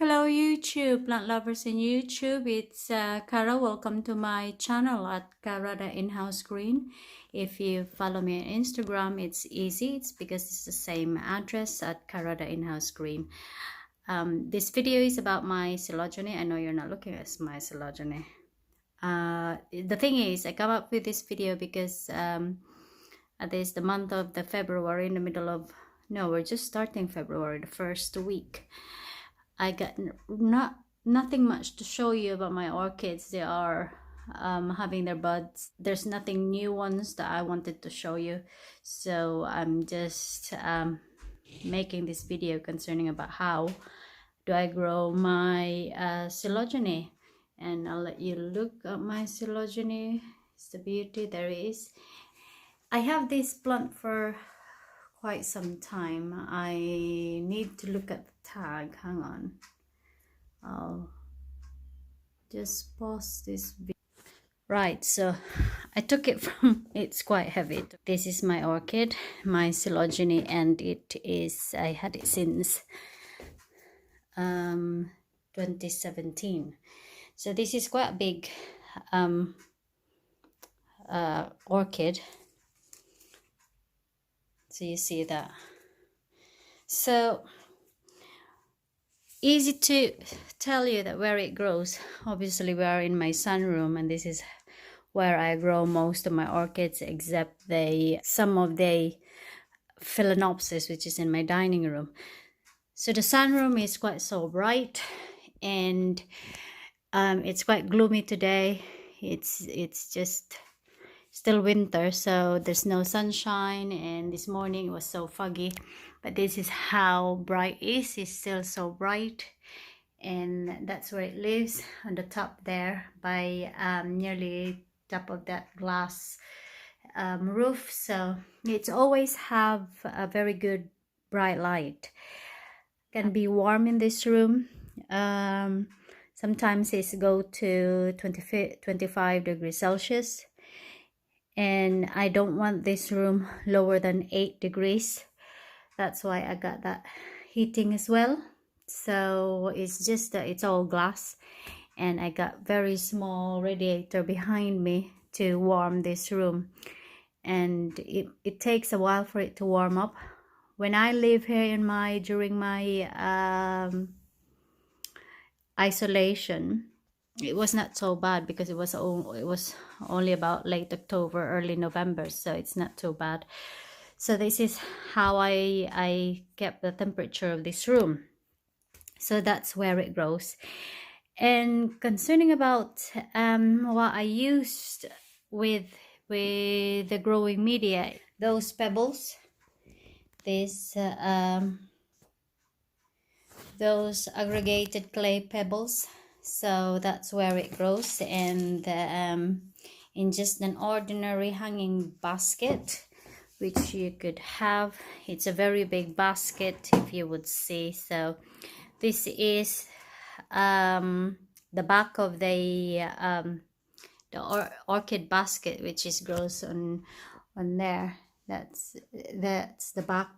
Hello YouTube, plant lovers in YouTube. It's Cara. Welcome to my channel at Cara.inhousegreen. If you follow me on Instagram, it's easy. It's because it's the same address at Cara.inhousegreen. This video is about my coelogynea. I know you're not looking at my coelogynea. The thing is, I come up with this video because this the month of the February, in the middle of, no, we're just starting February, the first week. I got nothing much to show you about my orchids. They are having their buds. There's nothing new ones that I wanted to show you, so I'm just making this video concerning about how do I grow my coelogynea, and I'll let you look at my coelogynea. It's the beauty. There it is. I have this plant for quite some time. I need to look at the tag. Hang on, I'll just pause this video. Right, so I took it from, it's quite heavy. This is my orchid, my coelogynea, and it is, I had it since 2017. So this is quite a big orchid. So you see that. So easy to tell you that where it grows. Obviously we are in my sunroom, and this is where I grow most of my orchids, except some of the phalaenopsis, which is in my dining room. So the sunroom is quite so bright, and it's quite gloomy today. It's just still winter, so there's no sunshine, and this morning it was so foggy. But this is how bright it is. It's still so bright, and that's where it lives, on the top there, by nearly top of that glass roof. So it's always have a very good bright light. Can be warm in this room. Sometimes it's go to 25 degrees Celsius, and I don't want this room lower than 8 degrees. That's why I got that heating as well. So it's just that it's all glass, and I got very small radiator behind me to warm this room, and it takes a while for it to warm up. When I live here during my isolation, it was not so bad because it was only about late October, early November, so it's not too bad. So this is how I kept the temperature of this room. So that's where it grows. And concerning about what I used with the growing media, those pebbles, those aggregated clay pebbles. So that's where it grows, and in just an ordinary hanging basket, which you could have. It's a very big basket, if you would see. So this is the back of the orchid basket, which is grows on there. That's the back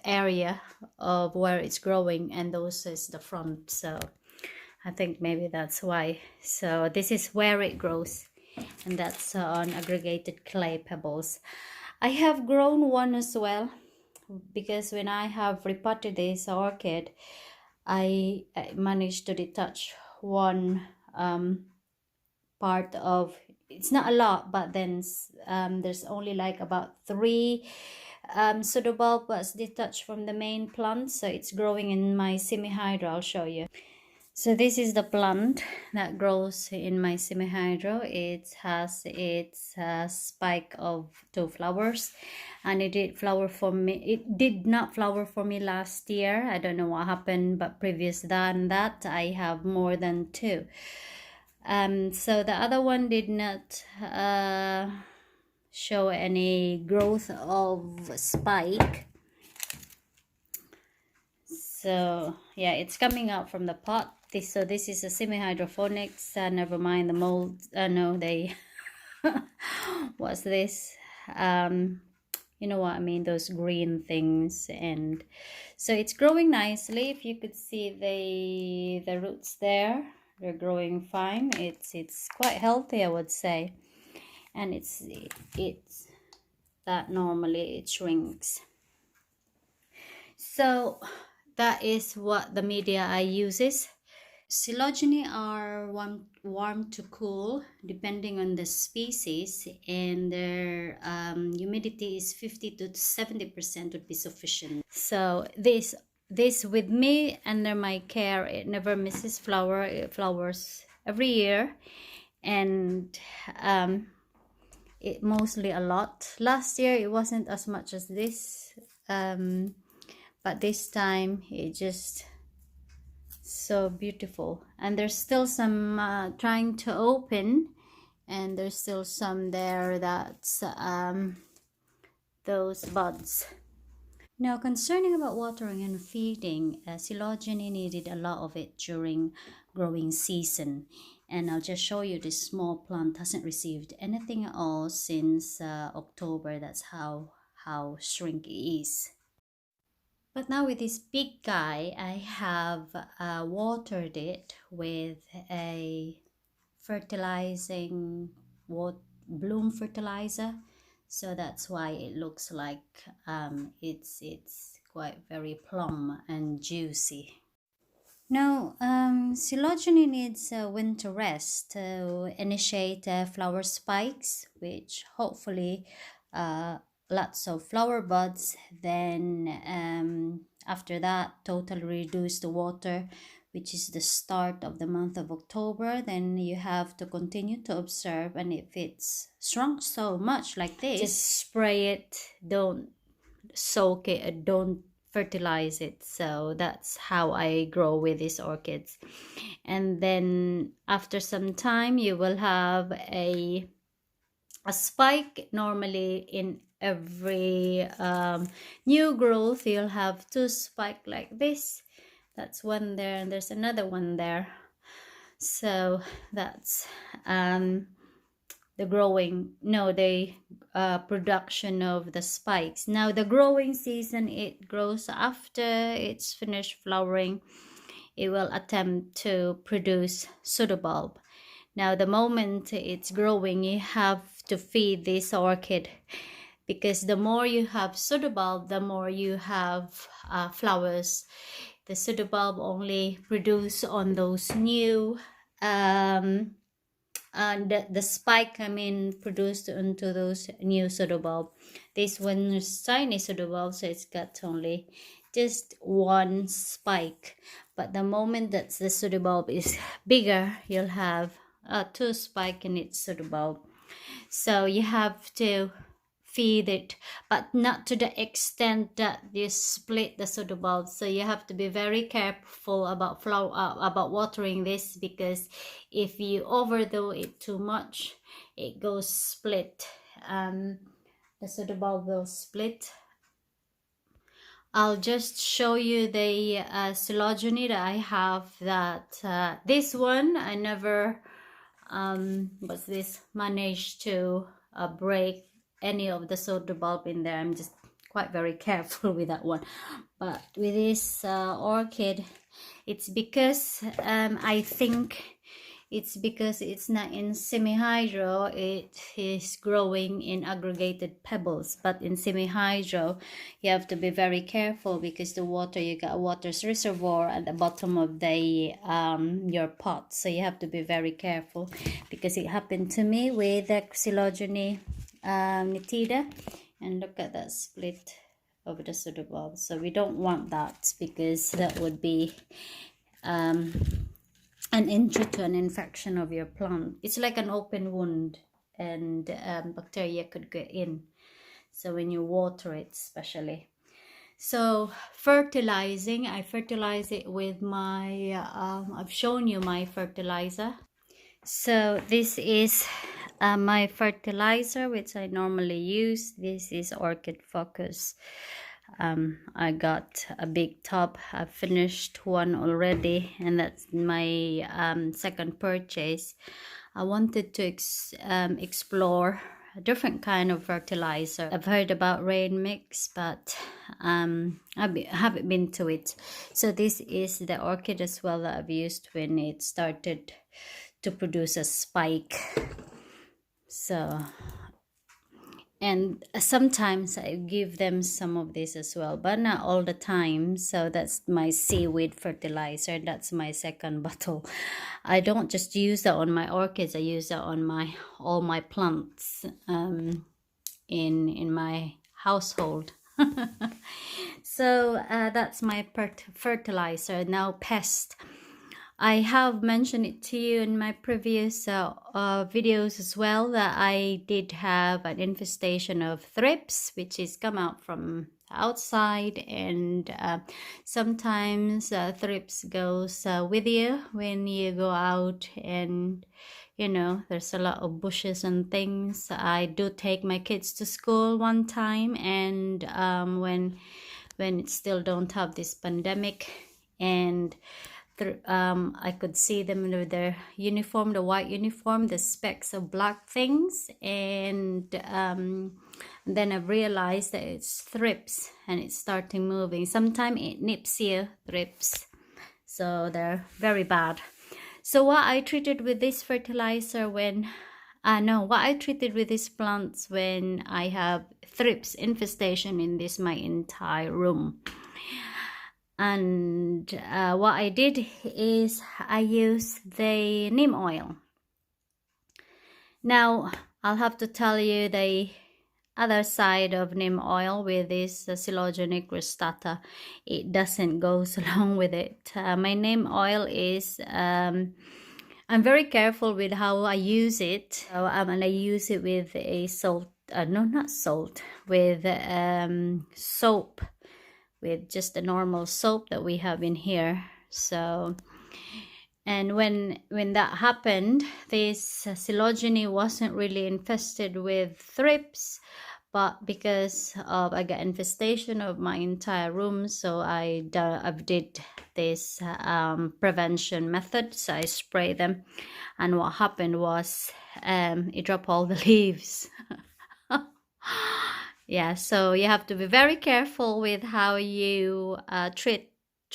area of where it's growing, and those is the front. So I think maybe that's why. So this is where it grows, and that's on aggregated clay pebbles. I have grown one as well, because when I have repotted this orchid, I managed to detach one part of, it's not a lot, but then there's only like about 3 pseudobulb was detached from the main plant. So it's growing in my semi-hydro. I'll show you. So this is the plant that grows in my semi-hydro. It has its spike of 2 flowers, and it did flower for me. It did not flower for me last year. I don't know what happened, but previous than that, I have more than 2. So the other one did not show any growth of spike. So yeah, it's coming out from the pot. So this is a semi-hydroponics. Never mind the mold. No, they what's this? You know what I mean, those green things. And so it's growing nicely. If you could see the roots there, they're growing fine. It's quite healthy, I would say. And it's that normally it shrinks. So that is what the media I uses. Coelogyne are warm to cool depending on the species, and their humidity is 50 to 70% would be sufficient. So this with me under my care, it never misses flower. It flowers every year, and it mostly a lot. Last year it wasn't as much as this, but this time it just so beautiful. And there's still some trying to open, and there's still some there that's those buds. Now, concerning about watering and feeding, coelogyne needed a lot of it during growing season. And I'll just show you this small plant hasn't received anything at all since October. That's how shrink it is. But now with this big guy, I have watered it with a fertilizing bloom fertilizer. So that's why it looks like it's quite very plump and juicy. Now, coelogyne needs winter rest to initiate flower spikes, which hopefully lots of flower buds. Then after that, totally reduce the water, which is the start of the month of October. Then you have to continue to observe, and if it's shrunk so much like this, just spray it. Don't soak it, don't fertilize it. So that's how I grow with these orchids. And then after some time you will have a spike. Normally in every new growth you'll have two spike like this. That's one there, and there's another one there. So that's the production of the spikes. Now the growing season, it grows after it's finished flowering. It will attempt to produce pseudobulb. Now the moment it's growing, you have to feed this orchid, because the more you have pseudobulb, the more you have flowers. The pseudobulb only produce on those new and the spike produced into those new pseudobulb. This one is tiny pseudobulb, so it's got only just one spike. But the moment that the pseudobulb is bigger, you'll have two spike in its pseudobulb. So you have to feed it, but not to the extent that you split the pseudobulb. So you have to be very careful about about watering this, because if you overdo it too much, it goes split. The pseudobulb will split. I'll just show you the coelogyne that I have. That this one I never managed to break any of the pseudobulb in there. I'm just quite very careful with that one. But with this orchid, it's because I think it's because it's not in semi-hydro. It is growing in aggregated pebbles, but in semi-hydro you have to be very careful, because the water, you got a water reservoir at the bottom of the your pot. So you have to be very careful, because it happened to me with the coelogyne nitida, and look at that split over the pseudobulb. So we don't want that, because that would be an entry to an infection of your plant. It's like an open wound, and bacteria could get in. So when you water it, especially. So fertilizing, I fertilize it with my I've shown you my fertilizer. So this is my fertilizer, which I normally use. This is Orchid Focus. I got a big tub. I finished one already, and that's my second purchase. I wanted to explore a different kind of fertilizer. I've heard about rain mix, but haven't been to it. So this is the orchid as well that I've used when it started to produce a spike. So, and sometimes I give them some of this as well, but not all the time. So that's my seaweed fertilizer. That's my second bottle. I don't just use that on my orchids. I use that on all my plants in my household. So that's my fertilizer. Now Pest. I have mentioned it to you in my previous videos as well, that I did have an infestation of thrips, which is come out from outside, and sometimes thrips goes with you when you go out, and you know there's a lot of bushes and things. I do take my kids to school one time, and when it still don't have this pandemic, and I could see them with their uniform, the white uniform, the specks of black things, and then I realized that it's thrips, and it's starting moving. Sometimes it nips you, thrips, so they're very bad. So what I treated with this fertilizer what I treated with these plants when I have thrips infestation in my entire room. And what I did is I used the neem oil. Now I'll have to tell you the other side of neem oil with this COELOGYNE cristata. It doesn't go along with it. My neem oil is I'm very careful with how I use it. And I use it with a salt, no, not salt, with soap, with just the normal soap that we have in here. So, and when that happened, this COELOGYNE wasn't really infested with thrips, but because of I got infestation of my entire room, so I did this prevention method. So I spray them, and what happened was it dropped all the leaves. Yeah, so you have to be very careful with how you treat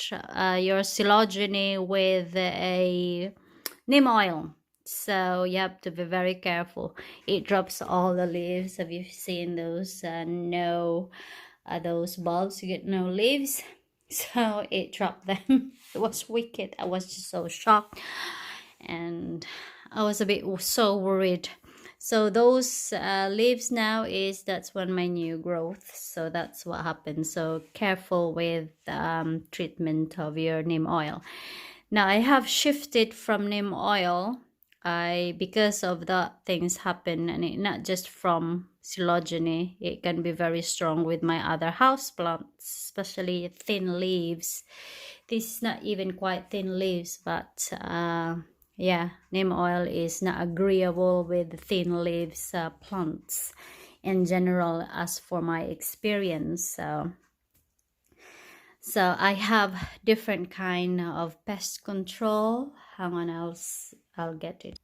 your COELOGYNE with a neem oil. So you have to be very careful. It drops all the leaves. Have you seen those? Those bulbs, you get no leaves. So it dropped them. It was wicked. I was just so shocked, and I was a bit so worried. So those leaves now that's when my new growth. So that's what happens. So careful with treatment of your neem oil. Now I have shifted from neem oil. Because of that things happen, and it not just from COELOGYNE. It can be very strong with my other house plants, especially thin leaves. This is not even quite thin leaves, but yeah, neem oil is not agreeable with thin leaves plants in general, as for my experience. So I have different kind of pest control. Hang on, I'll get it.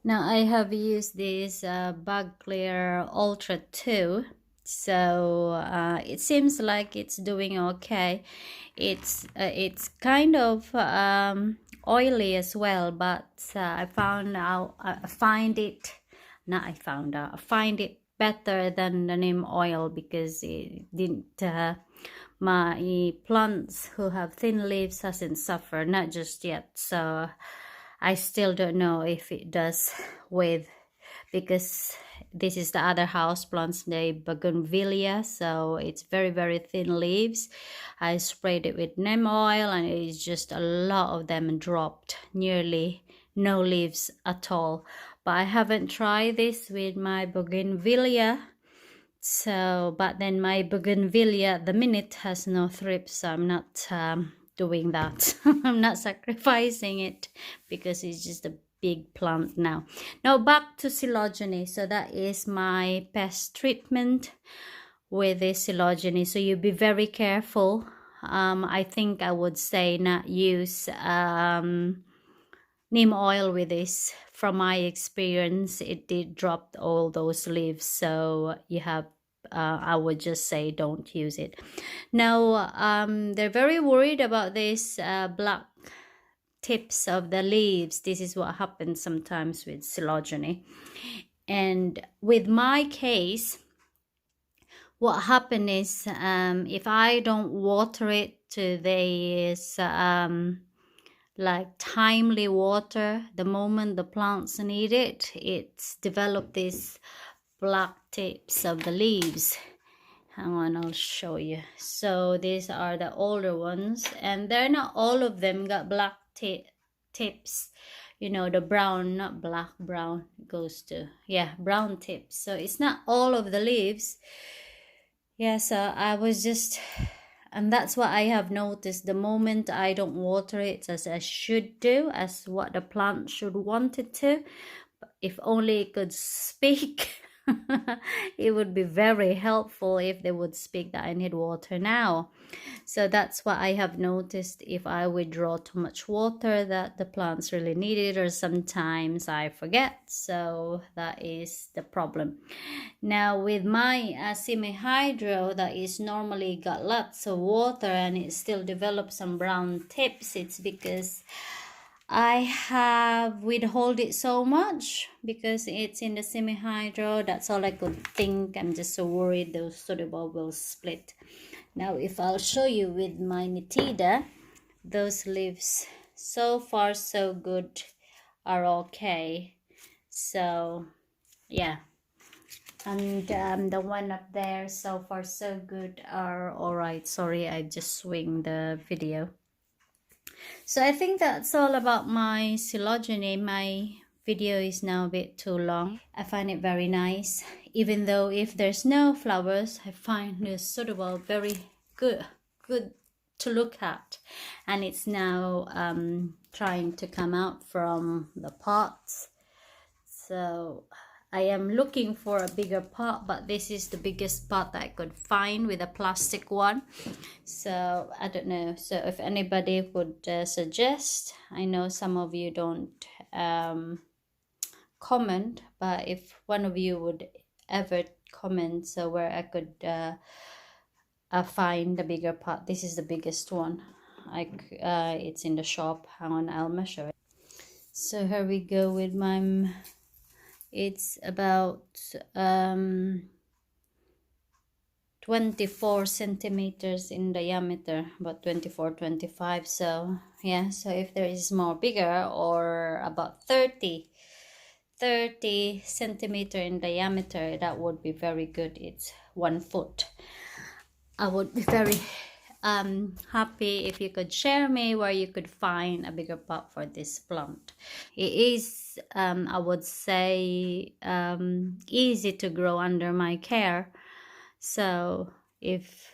Now I have used this bug clear ultra 2. So it seems like it's doing okay. It's kind of oily as well, but I find it better than the neem oil, because it didn't my plants who have thin leaves hasn't suffered, not just yet. So I still don't know if it does because this is the other house plants, the bougainvillea, so it's very, very thin leaves. I sprayed it with neem oil, and it's just a lot of them dropped, nearly no leaves at all. But I haven't tried this with my bougainvillea. So, but then my bougainvillea at the minute has no thrips, so I'm not doing that. I'm not sacrificing it, because it's just a big plant now. Now back to COELOGYNE. So that is my pest treatment with the COELOGYNE. So you be very careful. I think I would say not use neem oil with this. From my experience, it did drop all those leaves, so you have I would just say don't use it. Now they're very worried about this black tips of the leaves. This is what happens sometimes with coelogyne. And with my case, what happened is if I don't water it to this like timely water, the moment the plants need it, it's developed these black tips of the leaves. Hang on, I'll show you. So these are the older ones, and they're not all of them got black tips. You know, the brown, not black, brown, it goes to, yeah, brown tips. So it's not all of the leaves. Yeah, so I was just, and that's what I have noticed. The moment I don't water it as I should do, as what the plant should want it to, if only it could speak, it would be very helpful if they would speak that I need water now. So that's what I have noticed. If I withdraw too much water that the plants really need it, or sometimes I forget, so that is the problem. Now with my semi-hydro that is normally got lots of water and it still develops some brown tips, it's because I have withhold it so much because it's in the semi-hydro. That's all I could think. I'm just so worried those suitable will split. Now if I'll show you with my Nitida, those leaves, so far so good, are okay. So yeah, and the one up there, so far so good, are all right. Sorry, I just swing the video. So I think that's all about my coelogyne. My video is now a bit too long. I find it very nice, even though if there's no flowers, I find it suitable, very good to look at. And it's now trying to come out from the pots. So I am looking for a bigger pot, but this is the biggest pot that I could find with a plastic one. So I don't know. So if anybody would suggest, I know some of you don't comment, but if one of you would ever comment, so where I could find a bigger pot. This is the biggest one. It's in the shop. Hang on, I'll measure it. So here we go with my. It's about 24 centimeters in diameter, about 24-25. So yeah, so if there is more bigger, or about 30 centimeter in diameter, that would be very good. It's 1 foot. I would be very happy if you could share me where you could find a bigger pot for this plant. It is I would say easy to grow under my care. So if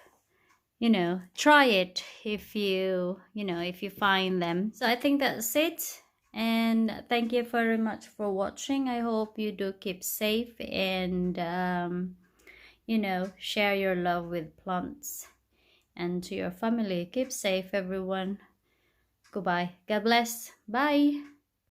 you know, try it if you if you find them. So I think that's it, and thank you very much for watching. I hope you do keep safe, and you know, share your love with plants, and to your family. Keep safe, everyone. Goodbye. God bless. Bye.